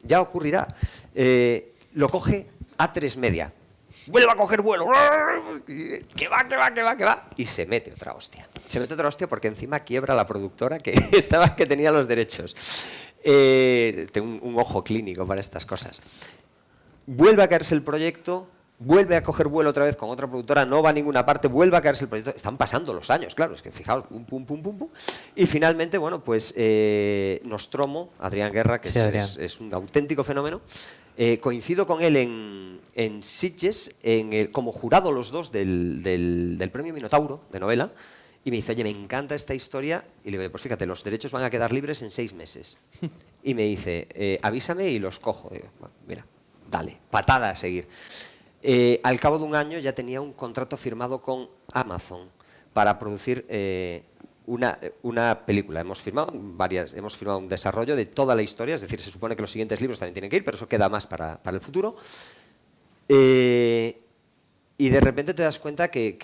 Ya ocurrirá. Lo coge A3 Media. Vuelve a coger vuelo. Que va. Y se mete otra hostia. Se mete otra hostia porque encima quiebra la productora que tenía los derechos. Tengo un ojo clínico para estas cosas. Vuelve a caerse el proyecto, vuelve a coger vuelo otra vez con otra productora, no va a ninguna parte, vuelve a caerse el proyecto. Están pasando los años, claro, es que fijaos, pum. Y finalmente, bueno, pues Nostromo, Adrián Guerra, que es un auténtico fenómeno. Coincido con él en Sitges, como jurado los dos del premio Minotauro de novela, y me dice, oye, me encanta esta historia, y le digo, pues fíjate, los derechos van a quedar libres en 6 meses. Y me dice, avísame y los cojo. Digo, bueno, mira, dale, patada a seguir. Al cabo de un año ya tenía un contrato firmado con Amazon para producir una película. Hemos firmado un desarrollo de toda la historia, es decir, se supone que los siguientes libros también tienen que ir, pero eso queda más para el futuro. Y de repente te das cuenta que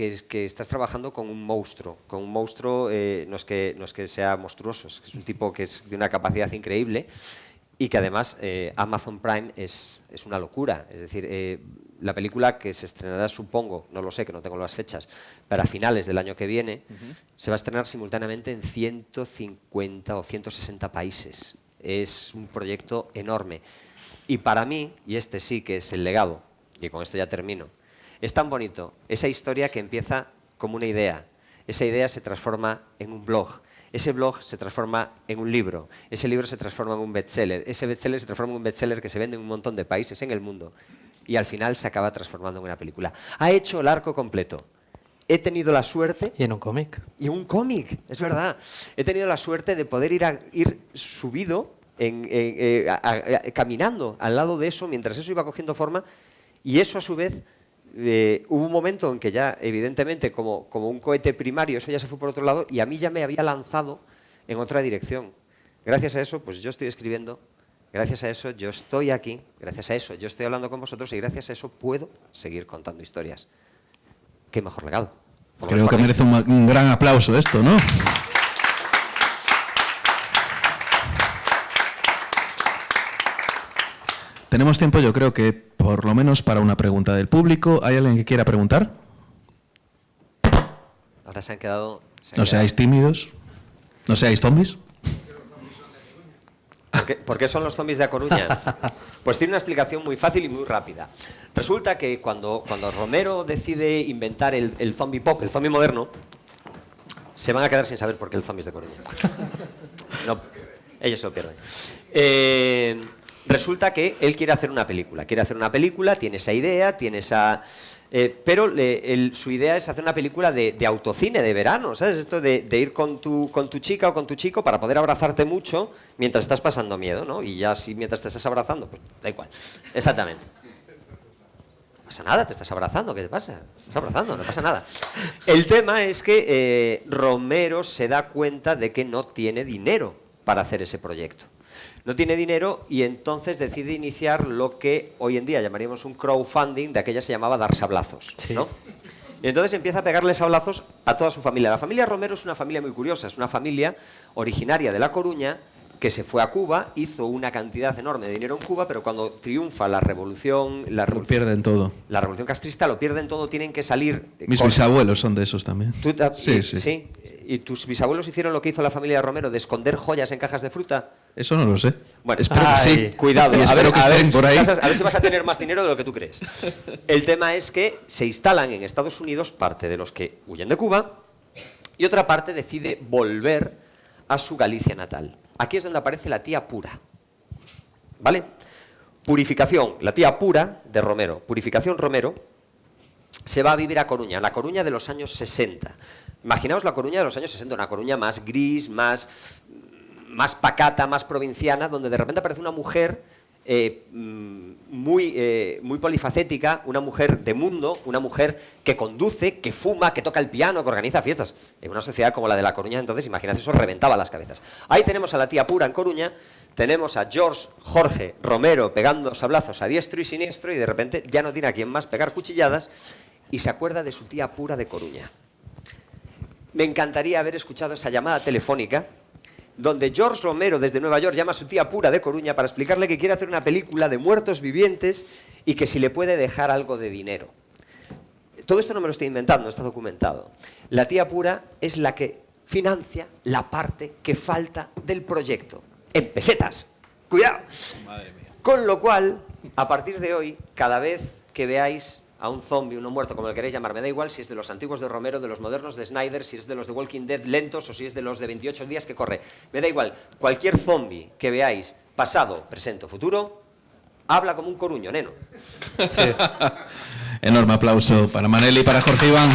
estás trabajando con un monstruo. Con un monstruo no es que sea monstruoso, es un tipo que es de una capacidad increíble y que además Amazon Prime es una locura. Es decir, la película que se estrenará, supongo, no lo sé, que no tengo las fechas, para finales del año que viene, se va a estrenar simultáneamente en 150 o 160 países. Es un proyecto enorme. Y para mí, y este sí que es el legado, y con esto ya termino, es tan bonito esa historia que empieza como una idea. Esa idea se transforma en un blog. Ese blog se transforma en un libro. Ese libro se transforma en un bestseller. Ese bestseller se transforma en un bestseller que se vende en un montón de países en el mundo. Y al final se acaba transformando en una película. Ha hecho el arco completo. He tenido la suerte... Y en un cómic. Y en un cómic, es verdad. He tenido la suerte de poder ir subido, caminando al lado de eso, mientras eso iba cogiendo forma. Y eso, a su vez, hubo un momento en que ya, evidentemente, como un cohete primario, eso ya se fue por otro lado y a mí ya me había lanzado en otra dirección. Gracias a eso, pues yo estoy escribiendo, gracias a eso yo estoy aquí, gracias a eso yo estoy hablando con vosotros y gracias a eso puedo seguir contando historias. ¿Qué mejor legado? Creo que merece un gran aplauso esto, ¿no? Tenemos tiempo, yo creo que por lo menos para una pregunta del público. ¿Hay alguien que quiera preguntar? Ahora se han quedado... No seáis tímidos, no seáis zombies. ¿Por qué son los zombies de A Coruña? Pues tiene una explicación muy fácil y muy rápida. Resulta que cuando Romero decide inventar el zombie pop, el zombie moderno, se van a quedar sin saber por qué el zombie es de Coruña. No, ellos se lo pierden. Resulta que él quiere hacer una película. Tiene esa idea, pero su idea es hacer una película de autocine de verano, ¿sabes? Esto de ir con tu chica o con tu chico para poder abrazarte mucho mientras estás pasando miedo, ¿no? Y ya si mientras te estás abrazando, pues da igual. Exactamente. No pasa nada, te estás abrazando, ¿qué te pasa? Te estás abrazando, no pasa nada. El tema es que Romero se da cuenta de que no tiene dinero para hacer ese proyecto. No tiene dinero y entonces decide iniciar lo que hoy en día llamaríamos un crowdfunding, de aquella se llamaba dar sablazos, ¿no? Y entonces empieza a pegarle sablazos a toda su familia. La familia Romero es una familia muy curiosa, es una familia originaria de La Coruña que se fue a Cuba, hizo una cantidad enorme de dinero en Cuba, pero cuando triunfa la revolución... Lo pierden todo. La revolución castrista, lo pierden todo, tienen que salir... Mis bisabuelos son de esos también. Sí. ¿Y tus bisabuelos hicieron lo que hizo la familia de Romero, de esconder joyas en cajas de fruta? Eso no lo sé. Bueno, espero que sí. Cuidado. Y espero que estén por ahí. A ver si vas a tener más dinero de lo que tú crees. El tema es que se instalan en Estados Unidos parte de los que huyen de Cuba y otra parte decide volver a su Galicia natal. Aquí es donde aparece la tía Pura. ¿Vale? Purificación, la tía Pura de Romero. Purificación Romero se va a vivir a Coruña, la Coruña de los años 60. Imaginaos la Coruña de los años 60, una Coruña más gris, más pacata, más provinciana, donde de repente aparece una mujer muy polifacética, una mujer de mundo, una mujer que conduce, que fuma, que toca el piano, que organiza fiestas. En una sociedad como la de La Coruña, entonces, imaginad, eso reventaba las cabezas. Ahí tenemos a la tía Pura en Coruña, tenemos a Jorge Romero pegando sablazos a diestro y siniestro y de repente ya no tiene a quien más pegar cuchilladas y se acuerda de su tía Pura de Coruña. Me encantaría haber escuchado esa llamada telefónica donde George Romero desde Nueva York llama a su tía Pura de Coruña para explicarle que quiere hacer una película de muertos vivientes y que si le puede dejar algo de dinero. Todo esto no me lo estoy inventando, está documentado. La tía Pura es la que financia la parte que falta del proyecto, en pesetas. ¡Cuidado! Madre mía. Con lo cual, a partir de hoy, cada vez que veáis a un zombie, uno muerto, como le queréis llamar, me da igual si es de los antiguos de Romero, de los modernos de Snyder, si es de los de Walking Dead lentos o si es de los de 28 días que corre. Me da igual, cualquier zombie que veáis, pasado, presente o futuro, habla como un coruño, neno. Sí. Enorme aplauso para Manel y para Jorge Iván.